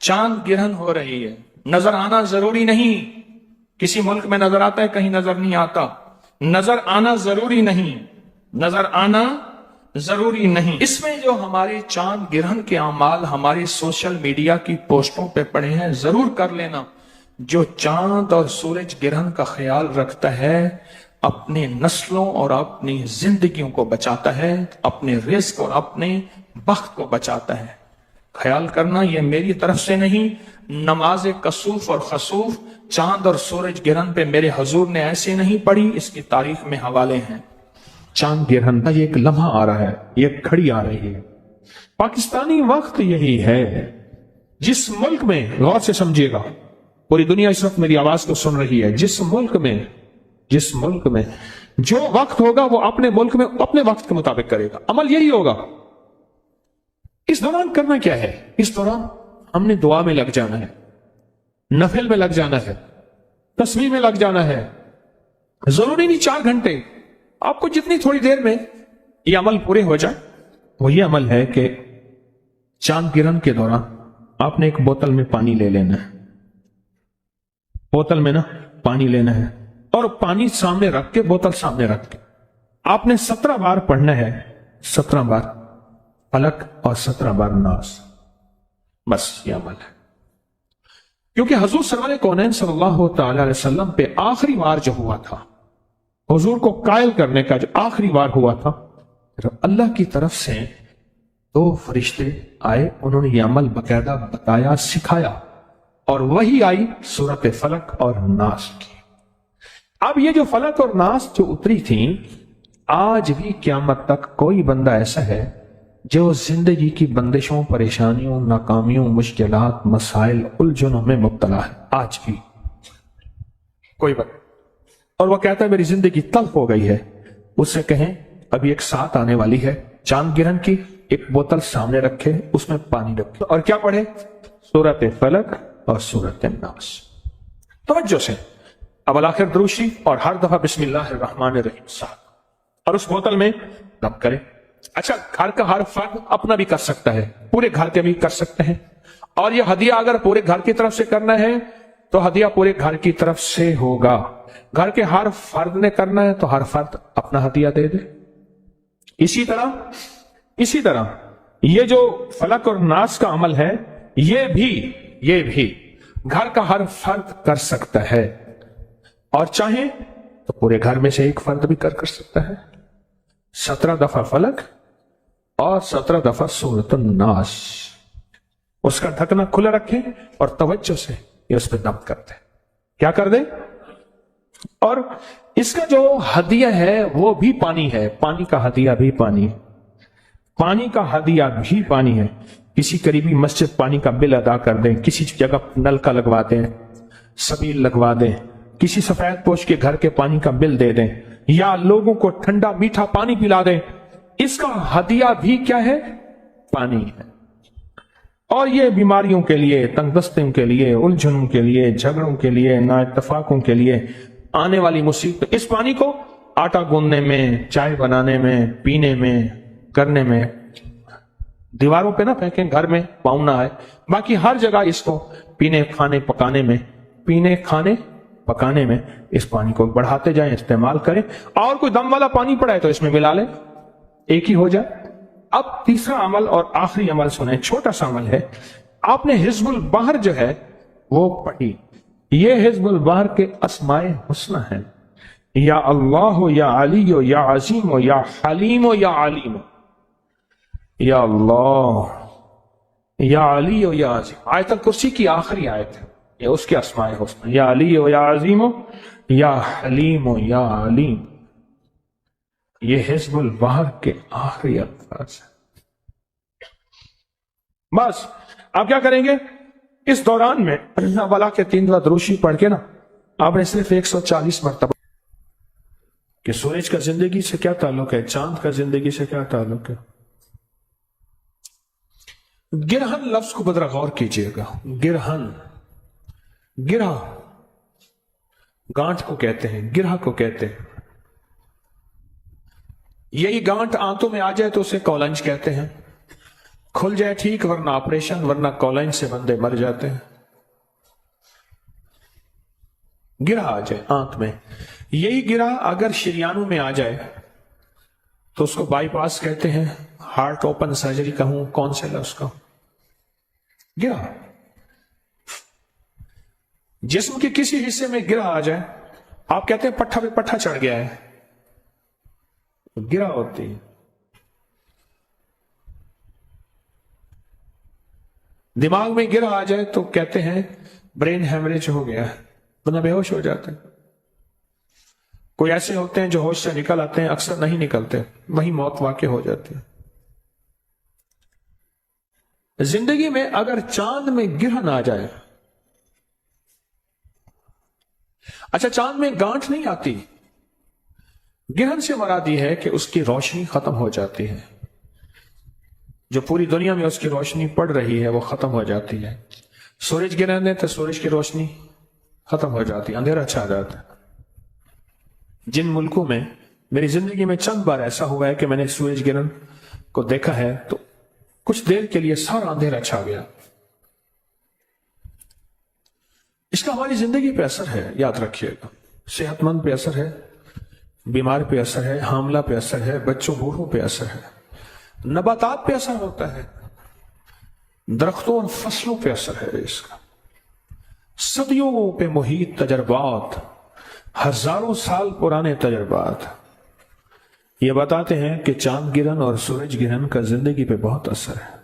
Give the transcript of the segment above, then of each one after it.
چاند گرہن ہو رہی ہے، نظر آنا ضروری نہیں، کسی ملک میں نظر آتا ہے کہیں نظر نہیں آتا، نظر آنا ضروری نہیں، نظر آنا ضروری نہیں۔ اس میں جو ہمارے چاند گرہن کے اعمال ہمارے سوشل میڈیا کی پوسٹوں پہ پڑے ہیں، ضرور کر لینا۔ جو چاند اور سورج گرہن کا خیال رکھتا ہے اپنے نسلوں اور اپنی زندگیوں کو بچاتا ہے، اپنے رزق اور اپنے بخت کو بچاتا ہے۔ خیال کرنا یہ میری طرف سے نہیں، نماز کسوف اور خسوف چاند اور سورج گرہن پہ میرے حضور نے ایسے نہیں پڑھی، اس کی تاریخ میں حوالے ہیں۔ چاند گرہن کا یہ ایک لمحہ آ رہا ہے، یہ ایک گھڑی آ رہی ہے۔ پاکستانی وقت یہی ہے۔ جس ملک میں، غور سے سمجھیے گا، پوری دنیا اس وقت میری آواز کو سن رہی ہے، جس ملک میں جو وقت ہوگا وہ اپنے ملک میں اپنے وقت کے مطابق کرے گا، عمل یہی ہوگا۔ اس دوران کرنا کیا ہے؟ اس دوران ہم نے دعا میں لگ جانا ہے، نفل میں لگ جانا ہے، تسبیح میں لگ جانا ہے۔ ضروری نہیں 4 گھنٹے، آپ کو جتنی تھوڑی دیر میں یہ عمل پورے ہو جائے۔ وہ یہ عمل ہے کہ چاند گرہن کے دوران آپ نے ایک بوتل میں پانی لے لینا ہے، بوتل میں پانی لینا ہے، اور پانی سامنے رکھ کے، بوتل سامنے رکھ کے آپ نے 17 بار پڑھنا ہے، 17 بار فلک اور 17 بار ناس۔ بس یہ عمل ہے، کیونکہ حضور سرور کونین صلی اللہ تعالی علیہ وسلم پہ آخری وار جو ہوا تھا، حضور کو قائل کرنے کا جو آخری وار ہوا تھا، اللہ کی طرف سے 2 فرشتے آئے، انہوں نے یہ عمل باقاعدہ بتایا، سکھایا، اور وہی آئی سورۃ فلک اور ناس کی۔ اب یہ جو فلک اور ناس جو اتری تھیں، آج بھی قیامت تک کوئی بندہ ایسا ہے جو زندگی کی بندشوں، پریشانیوں، ناکامیوں، مشکلات، مسائل، الجھنوں میں مبتلا ہے، آج بھی کوئی بندہ، اور وہ کہتا ہے میری زندگی تلخ ہو گئی ہے۔ اس سے کہیں ابھی ایک ساتھ آنے والی ہے چاند گرہن کی، ایک بوتل سامنے رکھے، اس میں پانی رکھے، اور کیا پڑھے؟ سورۃ فلک اور سورۃ الناس۔ توجہ سے اب الاخر دروشی، اور ہر دفعہ بسم اللہ الرحمن الرحیم ساتھ، اور اس بوتل میں دم کرے۔ اچھا، گھر کا ہر فرد اپنا بھی کر سکتا ہے، پورے گھر کے بھی کر سکتے ہیں، اور یہ ہدیہ اگر پورے گھر کی طرف سے کرنا ہے تو ہدیہ پورے گھر کی طرف سے ہوگا۔ گھر کے ہر فرد نے کرنا ہے تو ہر فرد اپنا ہدیہ دے دے۔ اسی طرح یہ جو فلک اور ناس کا عمل ہے، یہ بھی گھر کا ہر فرد کر سکتا ہے، اور چاہے تو پورے گھر میں سے ایک فرد بھی کر سکتا ہے۔ 17 دفعہ فلک اور 17 دفعہ سورۃ الناس۔ اس کا ڈھکنا کھلا رکھیں اور توجہ سے یہ اس پہ دم کرتے ہیں، کیا کر دیں؟ اور اس کا جو ہدیہ ہے وہ بھی پانی ہے، پانی کا ہدیہ بھی پانی ہے، پانی کا ہدیہ بھی پانی ہے۔ کسی قریبی مسجد پانی کا بل ادا کر دیں، کسی جگہ نل کا لگوا دیں، سبیل لگوا دیں، کسی سفید پوش کے گھر کے پانی کا بل دے دیں، یا لوگوں کو ٹھنڈا میٹھا پانی پلا دیں، اس کا ہدیہ بھی کیا ہے؟ پانی ہے۔ اور یہ بیماریوں کے لیے، تنگ دستیوں کے لیے، الجھنوں کے لیے، جھگڑوں کے لیے، نا اتفاقوں کے لیے، آنے والی مصیبت، اس پانی کو آٹا گوندنے میں، چائے بنانے میں، پینے میں، کرنے میں، دیواروں پہ نہ پھینکیں، گھر میں پاؤں نہ آئے، باقی ہر جگہ اس کو پینے کھانے پکانے میں اس پانی کو بڑھاتے جائیں، استعمال کریں، اور کوئی دم والا پانی پڑا ہے تو اس میں ملا لیں، ایک ہی ہو جائے۔ اب تیسرا عمل اور آخری عمل سنیں، چھوٹا سا عمل ہے۔ آپ نے حزب البحر جو ہے وہ پڑھی، یہ حزب البحر کے اسماء حسنہ ہیں، یا اللہ ہو، یا علی ہو، یا عظیم ہو، یا حلیم ہو، یا علیم ہو، یا اللہ، یا علی ہو، یا عظیم۔ آیت الکرسی کی آخری آیت ہے، یہ اس کے اسماء حسنہ، یا علی ہو، یا عظیم ہو، یا حلیم ہو، یا علیم۔ یہ حزب البحر کے آخری الفاظ ہیں۔ بس آپ کیا کریں گے اس دوران میں؟ والا کے 3 دفعہ دروشی پڑھ کے آپ نے صرف 140 مرتبہ کہ سورج کا زندگی سے کیا تعلق ہے، چاند کا زندگی سے کیا تعلق ہے۔ گرہن لفظ کو بدرا غور کیجئے گا، گرہ گانٹھ کو کہتے ہیں، گرہ کو کہتے ہیں۔ یہی گانٹھ آنتوں میں آ جائے تو اسے کولنج کہتے ہیں، کھل جائے ٹھیک، ورنہ آپریشن، ورنہ کولائن سے بندے مر جاتے ہیں۔ گرہ آ جائے آنت میں، یہی گرہ اگر شریانوں میں آ جائے تو اس کو بائی پاس کہتے ہیں، ہارٹ اوپن سرجری کہوں، کون سے لفظ کا گرہ۔ جسم کے کسی حصے میں گرہ آ جائے، آپ کہتے ہیں پٹھا پہ پٹھا چڑھ گیا ہے، گرہ ہوتی ہے۔ دماغ میں گرہ آ جائے تو کہتے ہیں برین ہیمریج ہو گیا ہے، بندہ بے ہوش ہو جاتا ہے۔ کوئی ایسے ہوتے ہیں جو ہوش سے نکل آتے ہیں، اکثر نہیں نکلتے، وہی موت واقع ہو جاتی ہے۔ زندگی میں اگر چاند میں گرہ نہ آ جائے، اچھا چاند میں گانٹھ نہیں آتی، گرہن سے مراد یہ ہے کہ اس کی روشنی ختم ہو جاتی ہے، جو پوری دنیا میں اس کی روشنی پڑ رہی ہے وہ ختم ہو جاتی ہے۔ سورج گرہن ہے تو سورج کی روشنی ختم ہو جاتی ہے، اندھیرا چھا جاتا ہے۔ جن ملکوں میں میری زندگی میں چند بار ایسا ہوا ہے کہ میں نے سورج گرہن کو دیکھا ہے تو کچھ دیر کے لیے سارا اندھیرا چھا گیا۔ اس کا ہماری زندگی پہ اثر ہے، یاد رکھیے گا۔ صحت مند پہ اثر ہے، بیمار پہ اثر ہے، حاملہ پہ اثر ہے، بچوں بوڑھوں پہ اثر ہے، نباتات پہ اثر ہوتا ہے، درختوں اور فصلوں پہ اثر ہے اس کا۔ صدیوں پہ محیط تجربات، ہزاروں سال پرانے تجربات یہ بتاتے ہیں کہ چاند گرہن اور سورج گرہن کا زندگی پہ بہت اثر ہے۔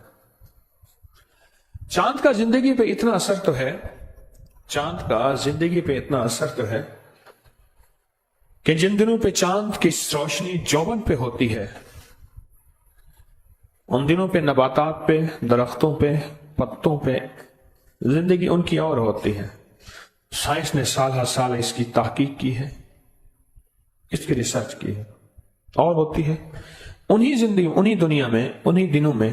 چاند کا زندگی پہ اتنا اثر تو ہے، چاند کا زندگی پہ اتنا اثر تو ہے کہ جن دنوں پہ چاند کی روشنی جوبن پہ ہوتی ہے، ان دنوں پہ نباتات پہ، درختوں پہ، پتوں پہ زندگی ان کی اور ہوتی ہے۔ سائنس نے سال ہر سال اس کی تحقیق کی ہے، اس کی ریسرچ کی ہے، اور ہوتی ہے۔ انہی زندگی، انہی دنیا میں، انہی دنوں میں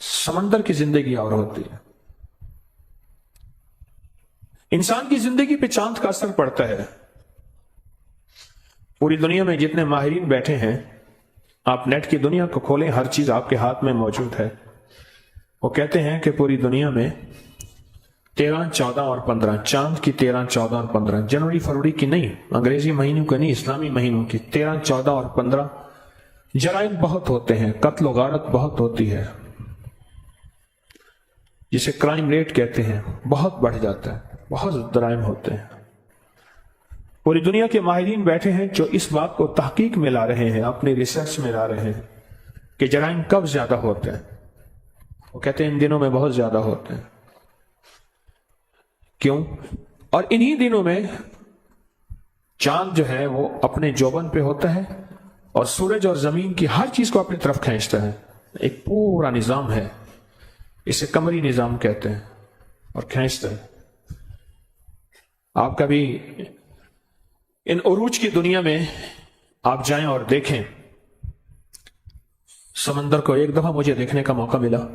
سمندر کی زندگی اور ہوتی ہے۔ انسان کی زندگی پہ چاند کا اثر پڑتا ہے۔ پوری دنیا میں جتنے ماہرین بیٹھے ہیں، آپ نیٹ کی دنیا کو کھولیں، ہر چیز آپ کے ہاتھ میں موجود ہے۔ وہ کہتے ہیں کہ پوری دنیا میں 13، 14 اور 15، چاند کی 13، 14 اور 15، جنوری فروری کی نہیں، انگریزی مہینوں کی نہیں، اسلامی مہینوں کی 13، 14 اور 15 جرائم بہت ہوتے ہیں، قتل و غارت بہت ہوتی ہے، جسے کرائم ریٹ کہتے ہیں، بہت بڑھ جاتا ہے، بہت جرائم ہوتے ہیں۔ پوری دنیا کے ماہرین بیٹھے ہیں جو اس بات کو تحقیق میں لا رہے ہیں، اپنی ریسرچ میں لا رہے ہیں کہ جرائم کب زیادہ ہوتے ہیں۔ وہ کہتے ہیں ان دنوں میں بہت زیادہ ہوتے ہیں۔ کیوں؟ اور انہی دنوں میں چاند جو ہے وہ اپنے جوبن پہ ہوتا ہے اور سورج اور زمین کی ہر چیز کو اپنی طرف کھینچتا ہے۔ ایک پورا نظام ہے، اسے قمری نظام کہتے ہیں، اور کھینچتا ہے۔ آپ کبھی ان عروج کی دنیا میں آپ جائیں اور دیکھیں، سمندر کو ایک دفعہ مجھے دیکھنے کا موقع ملا،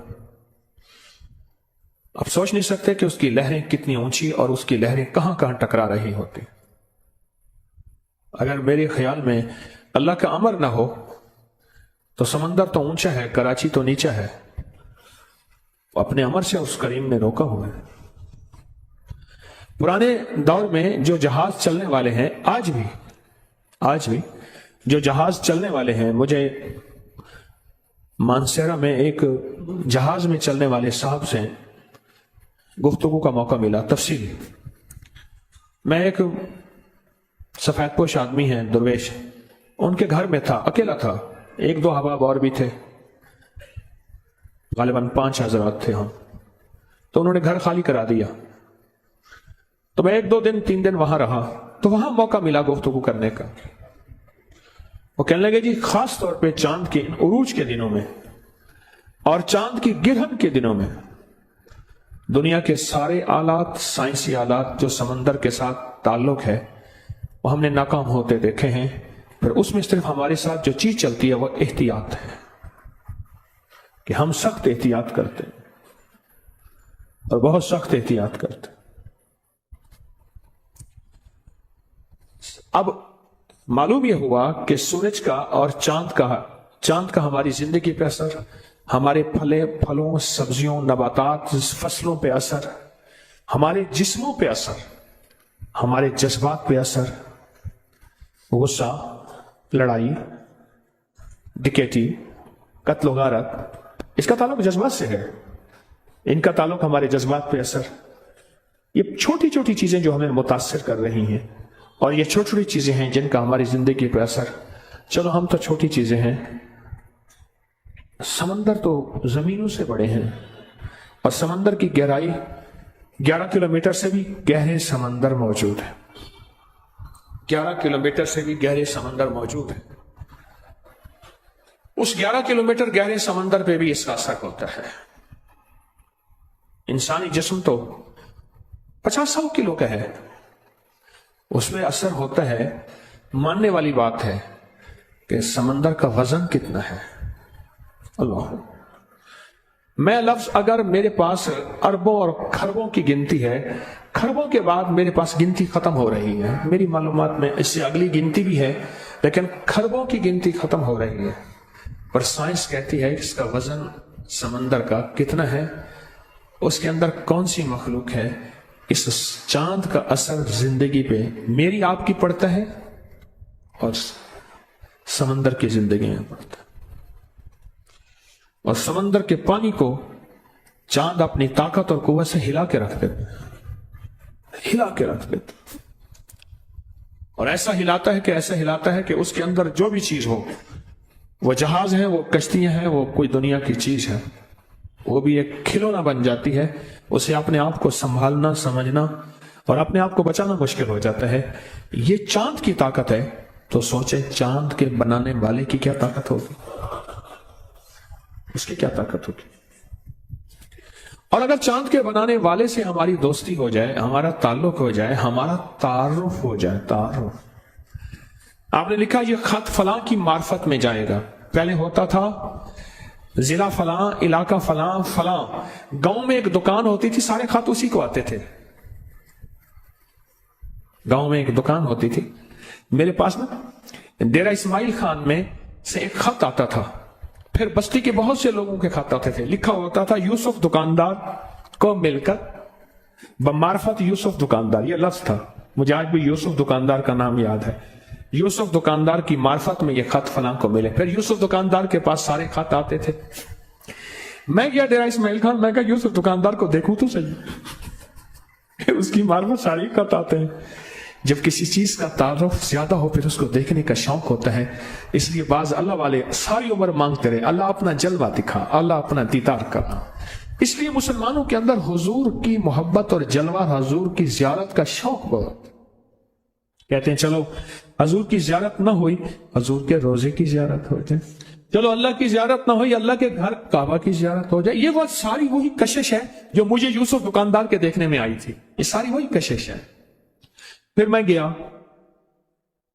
آپ سوچ نہیں سکتے کہ اس کی لہریں کتنی اونچی اور اس کی لہریں کہاں کہاں ٹکرا رہی ہوتی۔ اگر میرے خیال میں اللہ کا امر نہ ہو تو سمندر تو اونچا ہے، کراچی تو نیچا ہے، اپنے امر سے اس کریم نے روکا ہوا ہے۔ پرانے دور میں جو جہاز چلنے والے ہیں، آج بھی جو جہاز چلنے والے ہیں، مجھے مانسیرا میں ایک جہاز میں چلنے والے صاحب سے گفتگو کا موقع ملا تفصیلی۔ میں ایک سفید پوش آدمی ہیں، درویش، ان کے گھر میں تھا، اکیلا تھا، 1-2 احباب اور بھی تھے، غالباً 5 حضرات تھے ہم۔ تو انہوں نے گھر خالی کرا دیا، تو میں 1-2 دن 3 دن وہاں رہا، تو وہاں موقع ملا گفتگو کرنے کا۔ وہ کہنے لگے جی خاص طور پہ چاند کے عروج کے دنوں میں اور چاند کی گرہن کے دنوں میں دنیا کے سارے آلات، سائنسی آلات جو سمندر کے ساتھ تعلق ہے، وہ ہم نے ناکام ہوتے دیکھے ہیں۔ پھر اس میں صرف ہمارے ساتھ جو چیز چلتی ہے وہ احتیاط ہے، کہ ہم سخت احتیاط کرتے ہیں اور بہت سخت احتیاط کرتے ہیں۔ اب معلوم یہ ہوا کہ سورج کا اور چاند کا ہماری زندگی پہ اثر، ہمارے پھلوں سبزیوں نباتات فصلوں پہ اثر، ہمارے جسموں پہ اثر، ہمارے جذبات پہ اثر، غصہ، لڑائی، ڈکیتی، قتل و غارت، اس کا تعلق جذبات سے ہے، ان کا تعلق ہمارے جذبات پہ اثر۔ یہ چھوٹی چھوٹی چیزیں جو ہمیں متاثر کر رہی ہیں، اور یہ چھوٹی چھوٹی چیزیں ہیں جن کا ہماری زندگی پہ اثر۔ چلو ہم تو چھوٹی چیزیں ہیں، سمندر تو زمینوں سے بڑے ہیں، اور سمندر کی گہرائی 11 کلومیٹر سے بھی گہرے سمندر موجود ہے، 11 کلومیٹر سے بھی گہرے سمندر موجود ہے۔ اس 11 کلومیٹر گہرے سمندر پہ بھی اس کا اثر ہوتا ہے۔ انسانی جسم تو 50-100 کلو کا ہے، اس میں اثر ہوتا ہے۔ ماننے والی بات ہے کہ سمندر کا وزن کتنا ہے۔ اللہ، میں لفظ اگر میرے پاس اربوں اور کھربوں کی گنتی ہے، کھربوں کے بعد میرے پاس گنتی ختم ہو رہی ہے، میری معلومات میں اس سے اگلی گنتی بھی ہے لیکن کھربوں کی گنتی ختم ہو رہی ہے، پر سائنس کہتی ہے کہ اس کا وزن سمندر کا کتنا ہے، اس کے اندر کون سی مخلوق ہے۔ اس چاند کا اثر زندگی پہ میری آپ کی پڑتا ہے اور سمندر کی زندگی میں پڑتا ہے، اور سمندر کے پانی کو چاند اپنی طاقت اور قوت سے ہلا کے رکھ دیتا، اور ایسا ہلاتا ہے کہ اس کے اندر جو بھی چیز ہو، وہ جہاز ہے، وہ کشتیاں ہیں، وہ کوئی دنیا کی چیز ہے، وہ بھی ایک کھلونا بن جاتی ہے۔ اسے اپنے آپ کو سنبھالنا، سمجھنا اور اپنے آپ کو بچانا مشکل ہو جاتا ہے۔ یہ چاند کی طاقت ہے، تو سوچیں چاند کے بنانے والے کی کیا طاقت ہوگی، اس کی کیا طاقت ہوگی۔ اور اگر چاند کے بنانے والے سے ہماری دوستی ہو جائے، ہمارا تعلق ہو جائے، ہمارا تعارف ہو جائے، تعارف، آپ نے لکھا یہ خط فلاں کی معرفت میں جائے گا۔ پہلے ہوتا تھا ضلع فلاں، علاقہ فلاں، فلاں، گاؤں میں ایک دکان ہوتی تھی، سارے خط اسی کو آتے تھے۔ گاؤں میں ایک دکان ہوتی تھی، میرے پاس نا ڈیرہ اسماعیل خان میں سے ایک خط آتا تھا، پھر بستی کے بہت سے لوگوں کے خط آتے تھے، لکھا ہوتا تھا یوسف دکاندار کو مل کر بمعرفت یوسف دکاندار، یہ لفظ تھا، مجھے آج بھی یوسف دکاندار کا نام یاد ہے۔ یوسف دکاندار کی معرفت میں یہ خط فلاں کو ملے، پھر یوسف دکاندار کے پاس سارے خط آتے تھے۔ میں گیا ڈیرہ اسماعیل خان، میں کہا یوسف دکاندار کو دیکھوں تو صحیح، اس کی معرفت سارے خط آتے ہیں۔ جب کسی چیز کا تعارف زیادہ ہو پھر اس کو دیکھنے کا شوق ہوتا ہے، اس لیے بعض اللہ والے ساری عمر مانگتے رہے اللہ اپنا جلوہ دکھا، اللہ اپنا دیدار کرا۔ اس لیے مسلمانوں کے اندر حضور کی محبت اور جلوہ حضور کی زیارت کا شوق بہت، کہتے ہیں چلو حضور کی زیارت نہ ہوئی، حضور کے روزے کی زیارت ہو جائے، چلو اللہ کی زیارت نہ ہوئی، اللہ کے گھر کعبہ کی زیارت ہو جائے۔ یہ وہ ساری وہی کشش ہے جو مجھے یوسف دکاندار کے دیکھنے میں آئی تھی، یہ ساری وہی کشش ہے۔ پھر میں گیا،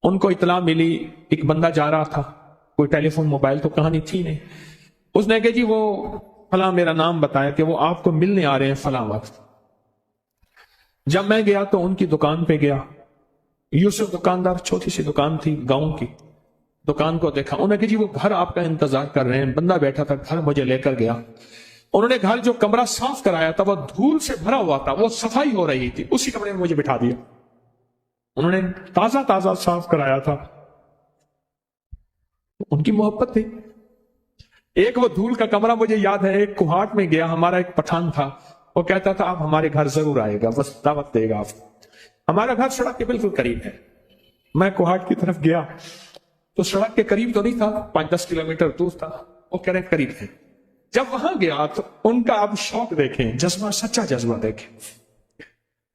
ان کو اطلاع ملی ایک بندہ جا رہا تھا، کوئی ٹیلی فون موبائل تو کہانی تھی نہیں، اس نے کہا جی وہ فلاں میرا نام بتایا کہ وہ آپ کو ملنے آ رہے ہیں فلاں وقت۔ جب میں گیا تو ان کی دکان پہ گیا، یوسف دکاندار، چھوٹی سی دکان تھی گاؤں کی، دکان کو دیکھا، انہوں نے کہا جی وہ گھر آپ کا انتظار کر رہے ہیں، بندہ بیٹھا تھا، گھر مجھے لے کر گیا۔ انہوں نے گھر جو کمرہ صاف کرایا تھا وہ دھول سے بھرا ہوا تھا، وہ صفائی ہو رہی تھی، اسی کمرے میں مجھے بٹھا دیا، انہوں نے تازہ تازہ صاف کرایا تھا، ان کی محبت تھی۔ ایک وہ دھول کا کمرہ مجھے یاد ہے، ایک کوہاٹ میں گیا، ہمارا ایک پٹھان تھا، وہ کہتا تھا آپ ہمارے گھر ضرور آئے گا، بس دعوت دے گا آپ۔ ہمارا گھر سڑک کے بالکل قریب ہے، میں کوہاٹ کی طرف گیا تو سڑک کے قریب تو نہیں تھا، 5-10 کلومیٹر دور تھا، وہ کہہ رہے قریب ہے۔ جب وہاں گیا تو ان کا آپ شوق دیکھیں، جذبہ، سچا جذبہ دیکھیں۔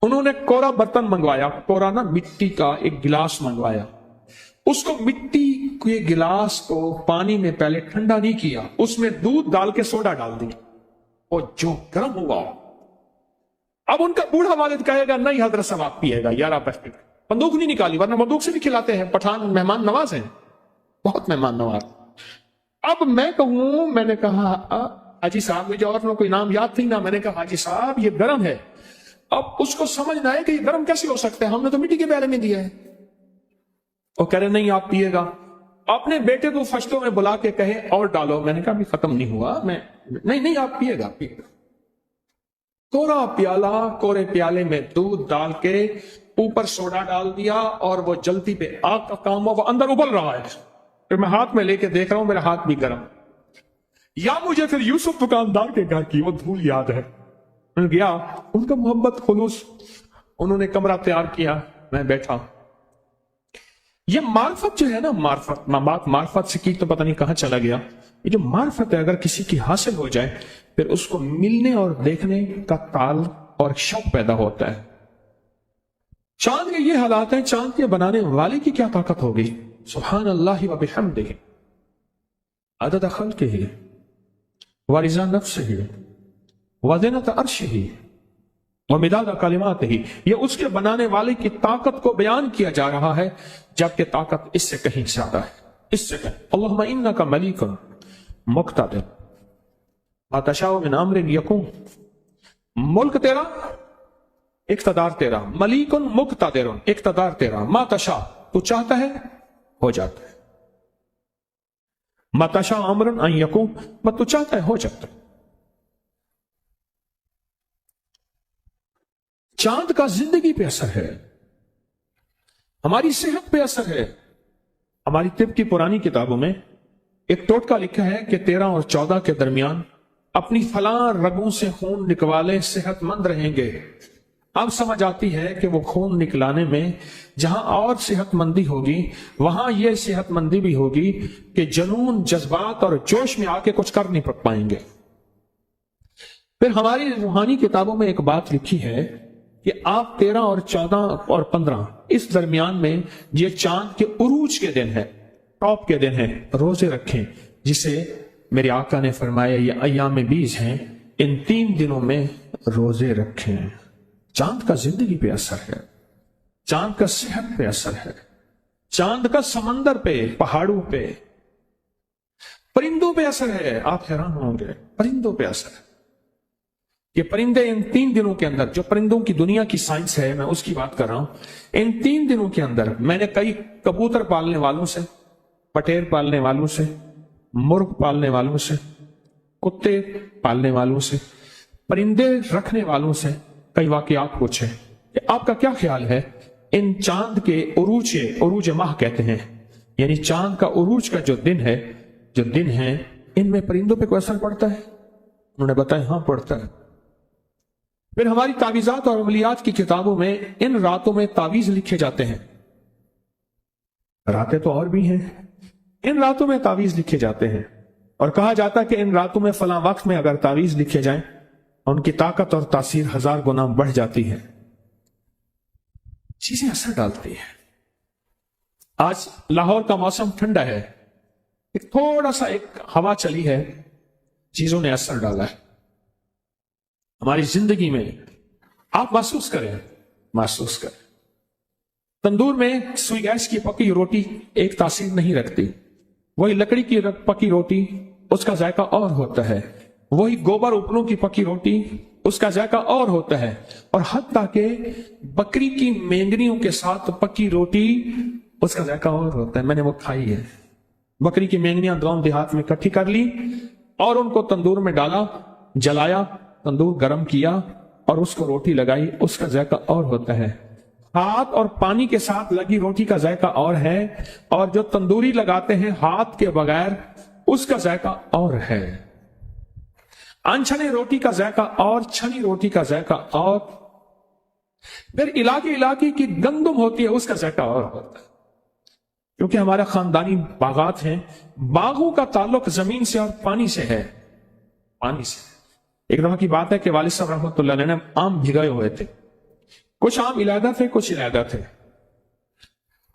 انہوں نے کورا برتن منگوایا، کورا نا مٹی کا ایک گلاس منگوایا، اس کو مٹی کے گلاس کو پانی میں پہلے ٹھنڈا نہیں کیا، اس میں دودھ ڈال کے سوڈا ڈال دیا، اور جو گرم ہوا، اب ان کا بوڑھا والد کہے گا نہیں حضرت صاحب آپ پیے گا، یار آپ بندوق نہیں نکالی، ورنہ بندوق سے بھی کھلاتے ہیں، پٹھان مہمان نواز ہیں، بہت مہمان نواز۔ اب میں کہوں، میں نے کہا حاجی صاحب، مجھے اور کوئی نام یاد تھی نا، میں نے کہا حاجی صاحب یہ گرم ہے، اب اس کو سمجھنا ہے کہ یہ گرم کیسے ہو سکتا ہے، ہم نے تو مٹی کے پیالے میں دیا ہے۔ وہ کہہ رہے نہیں آپ پیے گا، اپنے بیٹے کو فشتوں میں بلا کے کہے اور ڈالو. میں نے کہا ابھی ختم نہیں ہوا. میں نہیں آپ پیے گا. کوڑا پیالہ، کوڑے پیالے میں دودھ ڈال کے اوپر سوڈا ڈال دیا اور وہ جلتی پہ آگ کا کام ہوا، وہ اندر ابل رہا ہے. پھر میں ہاتھ میں لے کے دیکھ رہا ہوں، میرا ہاتھ بھی گرم. یا مجھے پھر یوسف دکاندار کے گھر کی وہ دھول یاد ہے. میں گیا، ان کا محبت خلوص، انہوں نے کمرہ تیار کیا، میں بیٹھا. یہ معرفت جو ہے نا، معرفت، میں بات معرفت سے کی تو پتہ نہیں کہاں چلا گیا. یہ جو معرفت ہے اگر کسی کی حاصل ہو جائے پھر اس کو ملنے اور دیکھنے کا تال اور شوق پیدا ہوتا ہے. چاند کے یہ حالات ہیں، چاند کے بنانے والے کی کیا طاقت ہوگی. سبحان اللہ و بحمدہ عدد خلقہ ورضا نفسہ وزنۃ عرشہ ومداد کلماتہ. یہ اس کے بنانے والے کی طاقت کو بیان کیا جا رہا ہے، جبکہ طاقت اس سے کہیں زیادہ ہے. اس سے کہیں اللہم انک ملیک مقتدر ما تشاء من امر یکون. ملک تیرا، اقتدار تیرا. ملیک مقتدر، اقتدار تیرا. ما تشاء، تو چاہتا ہے ہو جاتا ہے. ما تشاء امر ان یکون، بس تو چاہتا ہے ہو جاتا ہے. چاند کا زندگی پہ اثر ہے، ہماری صحت پہ اثر ہے. ہماری طب کی پرانی کتابوں میں ایک ٹوٹکا لکھا ہے کہ 13 اور 14 کے درمیان اپنی فلاں رگوں سے خون نکوالے صحت مند رہیں گے. اب سمجھ آتی ہے کہ وہ خون نکلانے میں جہاں اور صحت مندی ہوگی وہاں یہ صحت مندی بھی ہوگی کہ جنون، جذبات اور جوش میں آ کے کچھ کر نہیں پائیں گے. پھر ہماری روحانی کتابوں میں ایک بات لکھی ہے کہ آپ 13 اور 14 اور 15 اس درمیان میں یہ چاند کے عروج کے دن ہے، ٹاپ کے دن ہے، روزے رکھیں، جسے میرے آقا نے فرمایا یہ ایام 20 ہیں، ان 3 دنوں میں روزے رکھیں. چاند کا زندگی پہ اثر ہے، چاند کا صحت پہ اثر ہے، چاند کا سمندر پہ، پہاڑوں پہ، پرندوں پہ اثر ہے. آپ حیران ہوں گے، پرندوں پہ اثر ہے. یہ پرندے ان 3 دنوں کے اندر، جو پرندوں کی دنیا کی سائنس ہے میں اس کی بات کر رہا ہوں، ان 3 دنوں کے اندر میں نے کئی کبوتر پالنے والوں سے، پٹیر پالنے والوں سے، مرغ پالنے والوں سے، کتے پالنے والوں سے، پرندے رکھنے والوں سے کئی واقعات پوچھے کہ آپ کا کیا خیال ہے ان چاند کے عروج ماہ کہتے ہیں، یعنی چاند کا عروج کا جو دن ہے ان میں پرندوں پہ کوئی اثر پڑتا ہے؟ انہوں نے بتایا ہاں پڑتا ہے. پھر ہماری تعویذات اور عملیات کی کتابوں میں ان راتوں میں تعویذ لکھے جاتے ہیں. راتیں تو اور بھی ہیں، ان راتوں میں تعویذ لکھے جاتے ہیں اور کہا جاتا ہے کہ ان راتوں میں فلاں وقت میں اگر تعویذ لکھے جائیں ان کی طاقت اور تاثیر 1000 گنا بڑھ جاتی ہے. چیزیں اثر ڈالتی ہیں. آج لاہور کا موسم ٹھنڈا ہے، ایک تھوڑا سا ایک ہوا چلی ہے، چیزوں نے اثر ڈالا ہے ہماری زندگی میں. آپ محسوس کریں. تندور میں سوئی گیس کی پکی روٹی ایک تاثیر نہیں رکھتی، وہی لکڑی کی پکی روٹی اس کا ذائقہ اور ہوتا ہے، وہی گوبر اوپروں کی پکی روٹی اس کا ذائقہ اور ہوتا ہے، اور حتیٰ کہ بکری کی مینگنیوں کے ساتھ پکی روٹی اس کا ذائقہ اور ہوتا ہے. میں نے وہ کھائی ہے. بکری کی مینگنیاں گاؤں دیہات میں اکٹھی کر لی اور ان کو تندور میں ڈالا، جلایا، تندور گرم کیا اور اس کو روٹی لگائی، اس کا ذائقہ اور ہوتا ہے. ہاتھ اور پانی کے ساتھ لگی روٹی کا ذائقہ اور ہے، اور جو تندوری لگاتے ہیں ہاتھ کے بغیر اس کا ذائقہ اور ہے. انچھنے روٹی کا ذائقہ اور، چھنی روٹی کا ذائقہ اور. پھر علاقے کی گندم ہوتی ہے اس کا ذائقہ اور ہوتا ہے. کیونکہ ہمارا خاندانی باغات ہیں، باغوں کا تعلق زمین سے اور پانی سے ہے. پانی سے ایک دفعہ کی بات ہے کہ والد صاحب رحمۃ اللہ علیہ نے آم بھگائے ہوئے تھے. کچھ آم علیحدہ تھے، کچھ علیحدہ تھے.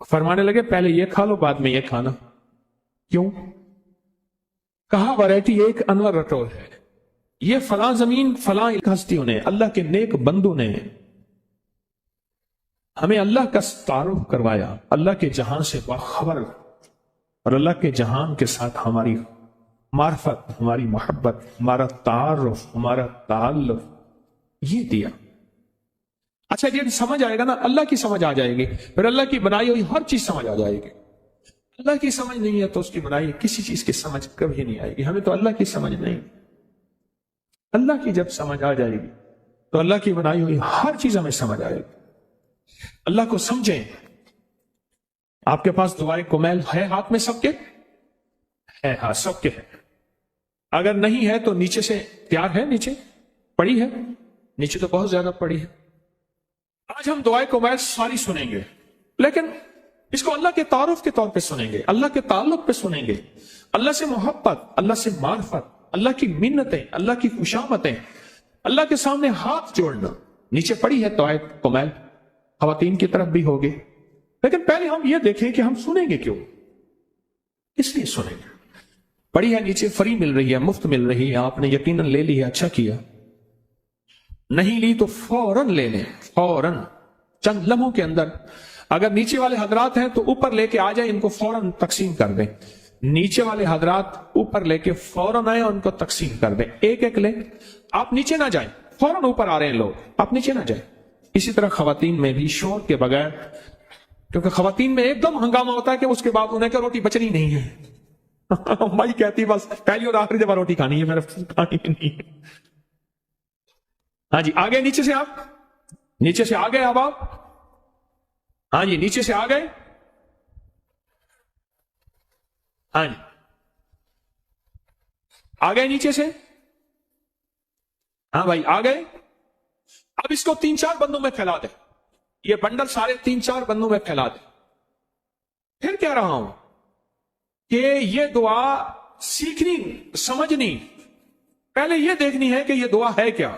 فرمانے لگے پہلے یہ کھا لو بعد میں یہ کھانا. کیوں؟ کہا ویرائٹی ایک انور رٹول ہے. یہ فلاں زمین فلاں ہستیوں نے، اللہ کے نیک بندوں نے ہمیں اللہ کا تعارف کروایا، اللہ کے جہان سے باخبر، اور اللہ کے جہان کے ساتھ ہماری معرفت، ہماری محبت، ہمارا تعارف، ہمارا تعلق یہ دیا. اچھا یہ سمجھ آئے گا نا، اللہ کی سمجھ آ جائے گی، پھر اللہ کی بنائی ہوئی ہر چیز سمجھ آ جائے گی. اللہ کی سمجھ نہیں ہے تو اس کی بنائی کسی چیز کی سمجھ کبھی نہیں آئے گی. ہمیں تو اللہ کی سمجھ نہیں. اللہ کی جب سمجھ آ جائے گی تو اللہ کی بنائی ہوئی ہر چیز ہمیں سمجھ آئے گی. اللہ کو سمجھیں. آپ کے پاس دعائے کمیل ہے ہاتھ میں سب کے؟ ہے. ہاں سب کے ہے. اگر نہیں ہے تو نیچے سے تیار ہے، نیچے پڑی ہے، نیچے تو بہت زیادہ پڑی ہے. آج ہم دعائے کمیل ساری سنیں گے، لیکن اس کو اللہ کے تعارف کے طور پہ سنیں گے، اللہ کے تعلق پہ سنیں گے. اللہ سے محبت، اللہ سے معرفت، اللہ کی منتیں، اللہ کی خوشامتیں، اللہ کے سامنے ہاتھ جوڑنا. نیچے پڑی ہے دعائے کمیل، خواتین کی طرف بھی ہوگی. لیکن پہلے ہم یہ دیکھیں کہ ہم سنیں گے کیوں؟ اس لیے سنیں گے. پڑی ہے نیچے، فری مل رہی ہے، مفت مل رہی ہے، آپ نے یقیناً لے لی ہے، اچھا کیا. نہیں لی تو فوراً لے لیں، فوراً چند لمحوں کے اندر. اگر نیچے والے حضرات ہیں تو اوپر لے کے آ جائیں، ان کو فوراً تقسیم کر دیں. نیچے والے حضرات اوپر لے کے فوراً آئے اور ان کو تقسیم کر دیں. ایک ایک لیں. آپ نیچے نہ جائیں، فوراً اوپر آ رہے ہیں لوگ، آپ نیچے نہ جائیں. اسی طرح خواتین میں بھی شور کے بغیر، کیونکہ خواتین میں ایک دم ہنگامہ ہوتا ہے کہ اس کے بعد انہیں کہ روٹی بچنی نہیں ہے. مائی کہتی بس پہلی اور آخری دفعہ روٹی کھانی ہے، میرے کھانی نہیں. ہاں جی آگے، نیچے سے آپ، نیچے سے آگے اب آپ، ہاں جی نیچے سے آگئے. ہاں جی آگئے نیچے سے. ہاں بھائی آگئے. اب اس کو 3-4 بندوں میں پھیلا دیں. یہ بنڈل سارے 3-4 بندوں میں پھیلا دیں. پھر کہہ رہا ہوں کہ یہ دعا سیکھنی، سمجھنی، پہلے یہ دیکھنی ہے کہ یہ دعا ہے کیا.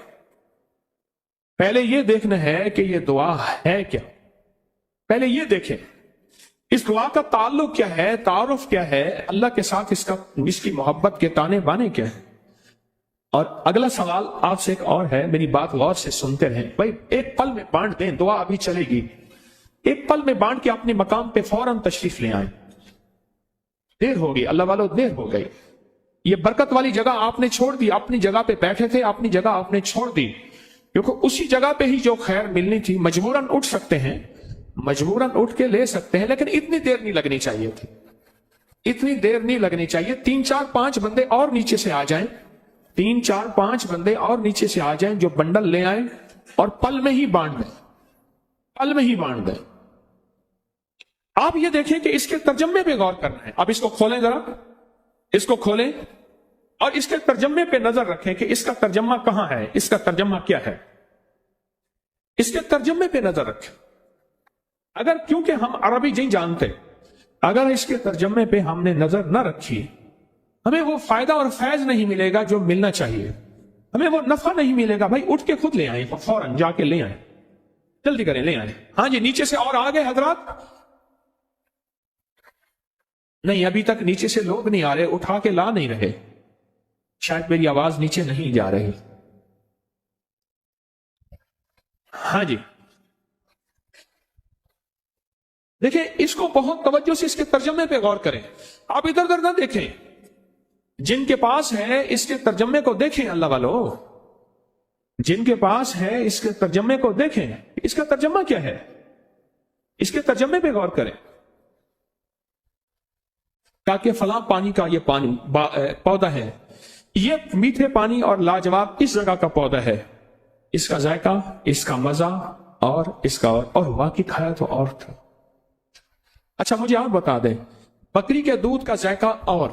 پہلے یہ دیکھنا ہے کہ یہ دعا ہے کیا. پہلے یہ دیکھیں اس دعا کا تعلق کیا ہے، تعارف کیا ہے اللہ کے ساتھ، اس کی محبت کے تانے بانے کیا ہے. اور اگلا سوال آپ سے ایک اور ہے، میری بات غور سے سنتے رہیں. بھائی ایک پل میں بانٹ دیں، دعا ابھی چلے گی. ایک پل میں بانٹ کے اپنے مقام پہ فوراً تشریف لے آئیں. دیر ہوگی اللہ والو، دیر ہو گئی. یہ برکت والی جگہ آپ نے چھوڑ دی. اپنی جگہ پہ بیٹھے تھے، اپنی جگہ آپ نے چھوڑ دی، کیونکہ اسی جگہ پہ ہی جو خیر ملنی تھی. مجبوراً اٹھ سکتے ہیں، مجبوراً اٹھ کے لے سکتے ہیں، لیکن اتنی دیر نہیں لگنی چاہیے تھی. اتنی دیر نہیں لگنی چاہیے. 3-4-5 بندے اور نیچے سے آ جائیں. 3-4-5 بندے اور نیچے سے آ جائیں جو بنڈل لے آئیں اور پل میں ہی بانٹ دیں. پل میں ہی بانٹ دیں. آپ یہ دیکھیں کہ اس کے ترجمے پہ غور کرنا ہے. آپ اس کو کھولیں ذرا، اس کو کھولیں اور اس کے ترجمے پہ نظر رکھیں کہ اس کا ترجمہ کہاں ہے، اس کا ترجمہ کیا ہے. اس کے ترجمے پہ نظر رکھیں. اگر کیونکہ ہم عربی نہیں جانتے، اگر اس کے ترجمے پہ ہم نے نظر نہ رکھی، ہمیں وہ فائدہ اور فیض نہیں ملے گا جو ملنا چاہیے. ہمیں وہ نفع نہیں ملے گا. بھائی اٹھ کے خود لے آئیں، فوراً جا کے لے آئیں، جلدی کریں، لے آئیں. ہاں جی نیچے سے اور آگے حضرات. نہیں ابھی تک نیچے سے لوگ نہیں آ رہے، اٹھا کے لا نہیں رہے. شاید میری آواز نیچے نہیں جا رہی. ہاں جی دیکھیں اس کو بہت توجہ سے اس کے ترجمے پہ غور کریں. آپ ادھر ادھر نہ دیکھیں. جن کے پاس ہے اس کے ترجمے کو دیکھیں. اللہ والو جن کے پاس ہے اس کے ترجمے کو دیکھیں. اس کا ترجمہ کیا ہے، اس کے ترجمے پہ غور کریں. تاکہ فلاں پانی کا یہ پانی پودا ہے، یہ میٹھے پانی اور لاجواب اس جگہ کا پودا ہے، اس کا ذائقہ، اس کا مزہ اور اس کا اور واقعی کھایا تو اور تھا. اچھا مجھے آپ بتا دیں، بکری کے دودھ کا ذائقہ اور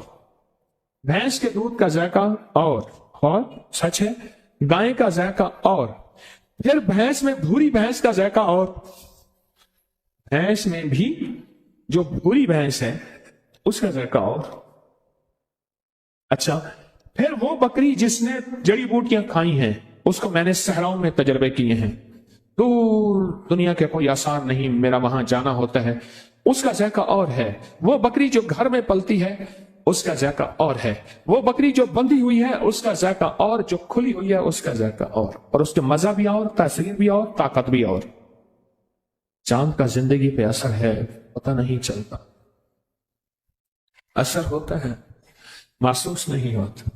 بھینس کے دودھ کا ذائقہ اور سچ ہے گائے کا ذائقہ اور پھر بھینس میں بھوری بھینس کا ذائقہ اور بھینس میں بھی جو بھوری بھینس ہے اس کا ذائقہ اور. اچھا پھر وہ بکری جس نے جڑی بوٹیاں کھائی ہیں، اس کو میں نے صحراؤں میں تجربے کیے ہیں، دور دنیا کے کوئی آثار نہیں، میرا وہاں جانا ہوتا ہے، اس کا ذائقہ اور ہے. وہ بکری جو گھر میں پلتی ہے اس کا ذائقہ اور ہے. وہ بکری جو بندھی ہوئی ہے اس کا ذائقہ اور، جو کھلی ہوئی ہے اس کا ذائقہ اور اس کے مزہ بھی اور، تاثیر بھی اور، طاقت بھی اور. چاند کا زندگی پہ اثر ہے، پتہ نہیں چلتا. اثر ہوتا ہے، محسوس نہیں ہوتا.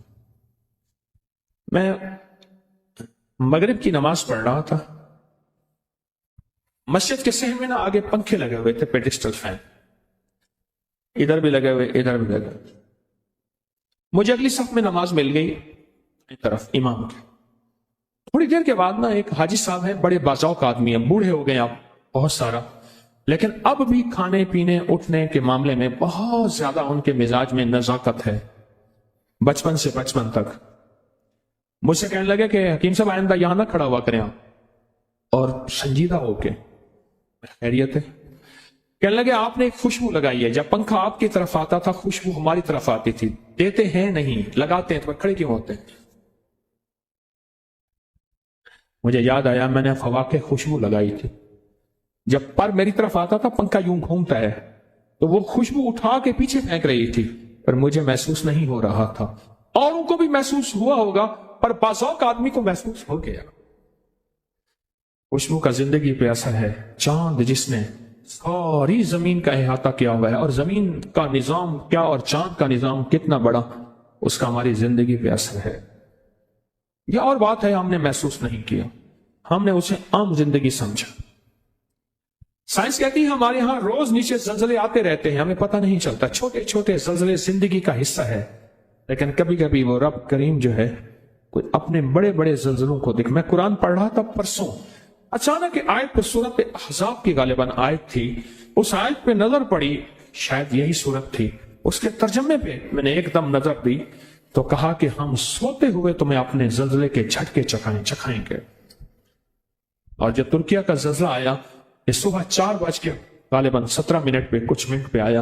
میں مغرب کی نماز پڑھ رہا تھا، مسجد کے صحن میں نا آگے پنکھے لگے ہوئے تھے، پیڈسٹل فین. ادھر بھی لگے ہوئے ادھر بھی لگے ہوئے. مجھے اگلی صف میں نماز مل گئی ایک طرف امام کی. تھوڑی دیر کے بعد نا ایک حاجی صاحب ہیں, بڑے باذوق آدمی ہیں, بوڑھے ہو گئے آپ بہت سارا, لیکن اب بھی کھانے پینے اٹھنے کے معاملے میں بہت زیادہ ان کے مزاج میں نزاکت ہے, بچپن سے بچپن تک. مجھ سے کہنے لگے کہ حکیم صاحب آئندہ یہاں نہ کھڑا ہوا کریں آپ, اور سنجیدہ ہو کے خیریت ہے. کہنے لگے آپ نے ایک خوشبو لگائی ہے, جب پنکھا آپ کی طرف آتا تھا خوشبو ہماری طرف آتی تھی, دیتے ہیں نہیں لگاتے ہیں تو کھڑے کیوں ہوتے ہیں؟ مجھے یاد آیا میں نے فواکہ خوشبو لگائی تھی, جب پر میری طرف آتا تھا پنکھا یوں گھومتا ہے تو وہ خوشبو اٹھا کے پیچھے پھینک رہی تھی, پر مجھے محسوس نہیں ہو رہا تھا. اوروں کو بھی محسوس ہوا ہوگا پر باذوق آدمی کو محسوس ہو گیا. خوشبو کا زندگی پہ اثر ہے. چاند جس نے ساری زمین کا احاطہ کیا ہوا ہے, اور زمین کا نظام کیا اور چاند کا نظام کتنا بڑا, اس کا ہماری زندگی پہ اثر ہے. یہ اور بات ہے ہم نے محسوس نہیں کیا, ہم نے اسے عام زندگی سمجھا. سائنس کہتی ہے ہمارے ہاں روز نیچے زلزلے آتے رہتے ہیں, ہمیں پتہ نہیں چلتا. چھوٹے چھوٹے زلزلے زندگی کا حصہ ہے, لیکن کبھی کبھی وہ رب کریم جو ہے کوئی اپنے بڑے بڑے زلزلوں کو دیکھ. میں قرآن پڑھ رہا تھا پرسوں, اچانک آیت پہ سورت احزاب کی غالباً آیت تھی, اس آیت پہ نظر پڑی, شاید یہی سورت تھی. اس کے ترجمے پہ میں نے ایک دم نظر دی تو کہا کہ ہم سوتے ہوئے تمہیں اپنے زلزلے کے جھٹکے چکھائیں گے. اور جب ترکیہ کا زلزلہ آیا یہ صبح 4 غالباً 17 پہ کچھ منٹ پہ آیا,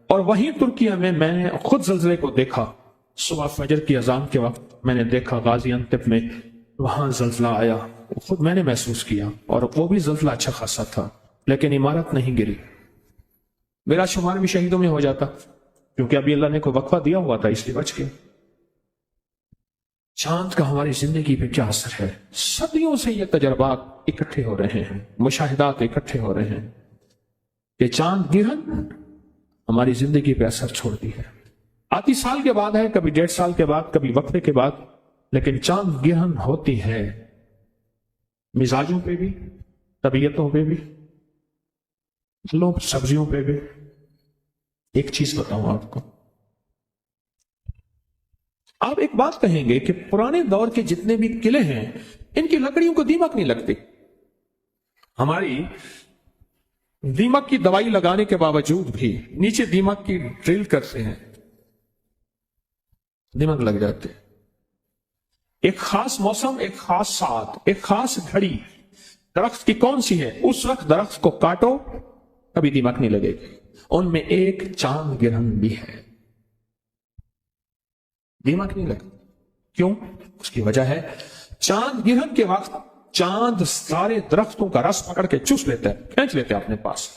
اور وہیں ترکیہ میں نے خود زلزلے کو دیکھا. صبح فجر کی اذان کے وقت میں نے دیکھا غازی انتب میں وہاں زلزلہ آیا, خود میں نے محسوس کیا, اور وہ بھی زلزلہ اچھا خاصا تھا, لیکن عمارت نہیں گری. میرا شمار بھی شہیدوں میں ہو جاتا, کیونکہ ابھی اللہ نے کوئی وقفہ دیا ہوا تھا, اس لیے بچ گئے. چاند کا ہماری زندگی پہ کیا اثر ہے؟ صدیوں سے یہ تجربات اکٹھے ہو رہے ہیں, مشاہدات اکٹھے ہو رہے ہیں کہ چاند گرہن ہماری زندگی پہ اثر چھوڑتی ہے. آتی سال کے بعد ہے, کبھی 1.5 سال کے بعد, کبھی وقفے کے بعد, لیکن چاند گرہن ہوتی ہے. مزاجوں پہ بھی, طبیعتوں پہ بھی, پھلوں سبزیوں پہ بھی. ایک چیز بتاؤں آپ کو, آپ ایک بات کہیں گے کہ پرانے دور کے جتنے بھی قلعے ہیں ان کی لکڑیوں کو دیمک نہیں لگتی. ہماری دیمک کی دوائی لگانے کے باوجود بھی نیچے دیمک کی ڈرل کرتے ہیں, دیمک لگ جاتے. ایک خاص موسم, ایک خاص ساعت, ایک خاص گھڑی درخت کی کون سی ہے, اس وقت درخت کو کاٹو کبھی دیمک نہیں لگے گی. ان میں ایک چاند گرہن بھی ہے, دیمک نہیں لگے. کیوں؟ اس کی وجہ ہے چاند گرہن کے وقت چاند سارے درختوں کا رس پکڑ کے چوس لیتا ہے, کھینچ لیتے ہیں اپنے پاس.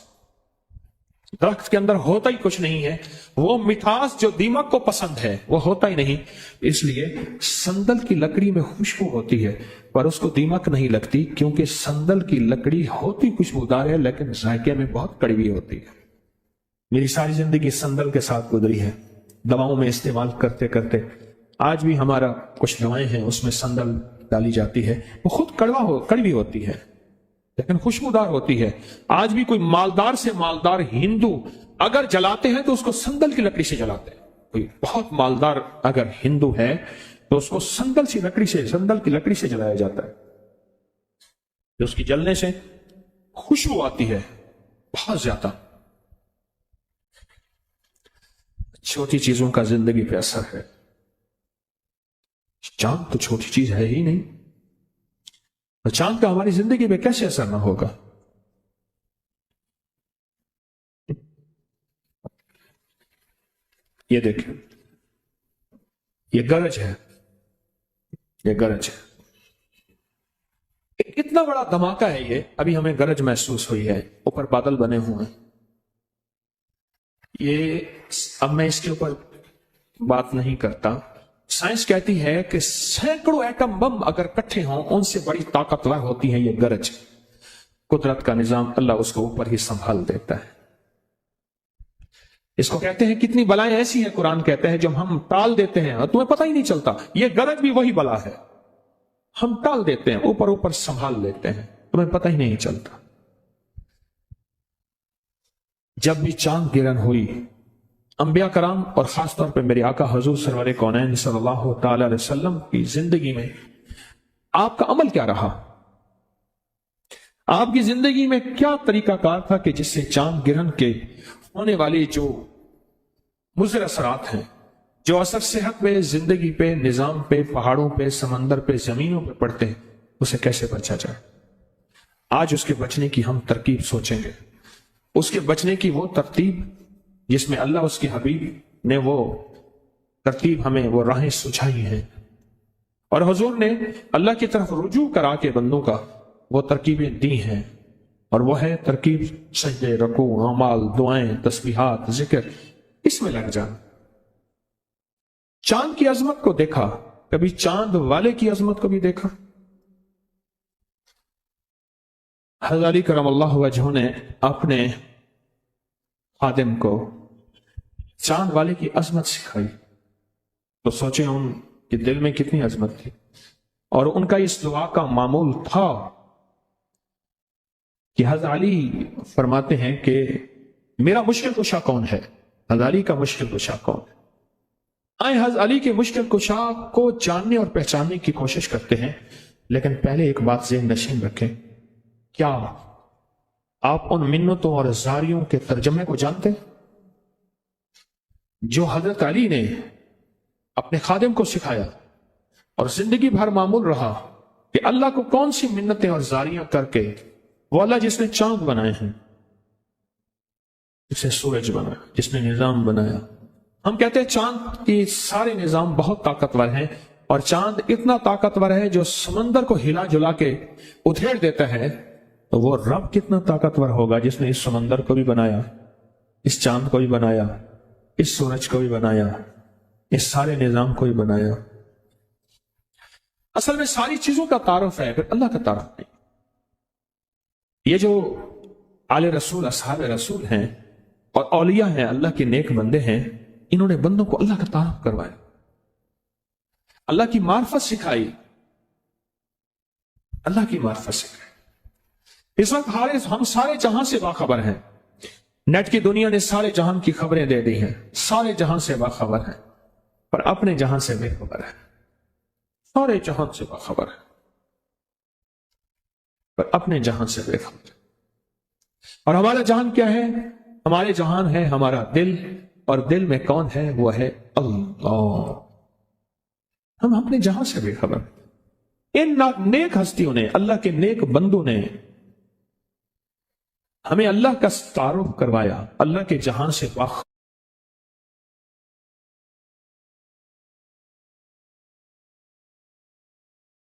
درخت کے اندر ہوتا ہی کچھ نہیں ہے, وہ مٹھاس جو دیمک کو پسند ہے وہ ہوتا ہی نہیں. اس لیے سندل کی لکڑی میں خوشبو ہوتی ہے پر اس کو دیمک نہیں لگتی, کیونکہ سندل کی لکڑی ہوتی خوشبودار ہے لیکن ذائقے میں بہت کڑوی ہوتی ہے. میری ساری زندگی سندل کے ساتھ گزری ہے, دواؤں میں استعمال کرتے کرتے. آج بھی ہمارا کچھ دوائیں ہیں اس میں سندل ڈالی جاتی ہے, وہ خود کڑوی ہوتی ہے لیکن خوشبودار ہوتی ہے. آج بھی کوئی مالدار سے مالدار ہندو اگر جلاتے ہیں تو اس کو سندل کی لکڑی سے جلاتے ہیں. کوئی بہت مالدار اگر ہندو ہے تو اس کو سندل کی لکڑی سے جلایا جاتا ہے. اس کی جلنے سے خوشبو آتی ہے بہت زیادہ. چھوٹی چیزوں کا زندگی پہ اثر ہے. چاند تو چھوٹی چیز ہے ہی نہیں, چاند کا ہماری زندگی پہ کیسے اثر نہ ہوگا؟ یہ دیکھیں, یہ گرج ہے, یہ گرج ہے. کتنا بڑا دھماکہ ہے یہ, ابھی ہمیں گرج محسوس ہوئی ہے, اوپر بادل بنے ہوئے ہیں. یہ اب میں اس کے اوپر بات نہیں کرتا. سائنس کہتی ہے کہ سینکڑوں ایٹم بم اگر کٹھے ہوں ان سے بڑی طاقتور ہوتی ہے یہ گرج. قدرت کا نظام, اللہ اس کو اوپر ہی سنبھال دیتا ہے. اس کو کہتے ہیں کتنی بلائیں ایسی ہیں, قرآن کہتے ہیں جب ہم ٹال دیتے ہیں اور تمہیں پتہ ہی نہیں چلتا. یہ گرج بھی وہی بلا ہے, ہم ٹال دیتے ہیں, اوپر سنبھال لیتے ہیں, تمہیں پتہ ہی نہیں چلتا. جب بھی چاند گرہن ہوئی انبیاء کرام اور خاص طور پہ میرے آقا حضور سرور کونین صلی اللہ تعالی علیہ وسلم کی زندگی میں آپ کا عمل کیا رہا؟ آپ کی زندگی میں کیا طریقہ کار تھا کہ جس سے چاند گرہن کے ہونے والی جو مضر اثرات ہیں، جو اثر صحت پہ، زندگی پہ، نظام پہ، پہاڑوں پہ، سمندر پہ، زمینوں پہ پڑتے ہیں، اسے کیسے بچا جائے؟ آج اس کے بچنے کی ہم ترکیب سوچیں گے، اس کے بچنے کی وہ ترتیب جس میں اللہ اس کے حبیب نے وہ ترتیب ہمیں وہ راہیں سجھائی ہیں، اور حضور نے اللہ کی طرف رجوع کرا کے بندوں کا وہ ترکیبیں دی ہیں، اور وہ ہے ترکیب سجدے، رکوع، اعمال، دعائیں، تسبیحات، ذکر، اس میں لگ جانا۔ چاند کی عظمت کو دیکھا، کبھی چاند والے کی عظمت کو بھی دیکھا؟ حضرت علی کرم اللہ وجہہ نے اپنے خادم کو چاند والے کی عظمت سکھائی، تو سوچیں ان کے دل میں کتنی عظمت تھی، اور ان کا اس دعا کا معمول تھا کہ حضرت علی فرماتے ہیں کہ میرا مشکل کشا کون ہے؟ حضرت علی کا مشکل کشا کون ہے؟ آئے حضرت علی کے مشکل کشا کو جاننے اور پہچاننے کی کوشش کرتے ہیں، لیکن پہلے ایک بات ذہن نشین رکھیں، کیا آپ ان منتوں اور زاریوں کے ترجمے کو جانتے ہیں جو حضرت علی نے اپنے خادم کو سکھایا اور زندگی بھر معمول رہا کہ اللہ کو کون سی منتیں اور زاریاں کر کے وہ اللہ جس نے چاند بنائے ہیں، جس نے سورج بنایا، جس نے نظام بنایا؟ ہم کہتے ہیں چاند کی سارے نظام بہت طاقتور ہیں، اور چاند اتنا طاقتور ہے جو سمندر کو ہلا جلا کے ادھیڑ دیتا ہے، تو وہ رب کتنا طاقتور ہوگا جس نے اس سمندر کو بھی بنایا، اس چاند کو بھی بنایا، اس سورج کو بھی بنایا، اس سارے نظام کو بھی بنایا۔ اصل میں ساری چیزوں کا تعارف ہے، پھر اللہ کا تعارف نہیں۔ یہ جو آل رسول، اصحاب رسول ہیں اور اولیاء ہیں، اللہ کے نیک بندے ہیں، انہوں نے بندوں کو اللہ کا تعارف کروایا، اللہ کی معرفت سکھائی، اللہ کی معرفت سکھائی۔ اس وقت ہم سارے جہاں سے باخبر ہیں، نیٹ کی دنیا نے سارے جہان کی خبریں دے دی ہیں، سارے جہاں سے باخبر ہیں، پر اپنے جہاں سے بے خبر ہے۔ سارے جہان سے باخبر ہے پر اپنے جہان سے بے خبر ہے۔ اور ہمارا جہان کیا ہے؟ ہمارے جہان ہے ہمارا دل، اور دل میں کون ہے؟ وہ ہے اللہ۔ ہم اپنے جہاں سے بے خبر ہیں۔ ان نیک ہستیوں نے، اللہ کے نیک بندوں نے ہمیں اللہ کا تعارف کروایا، اللہ کے جہان سے باخبر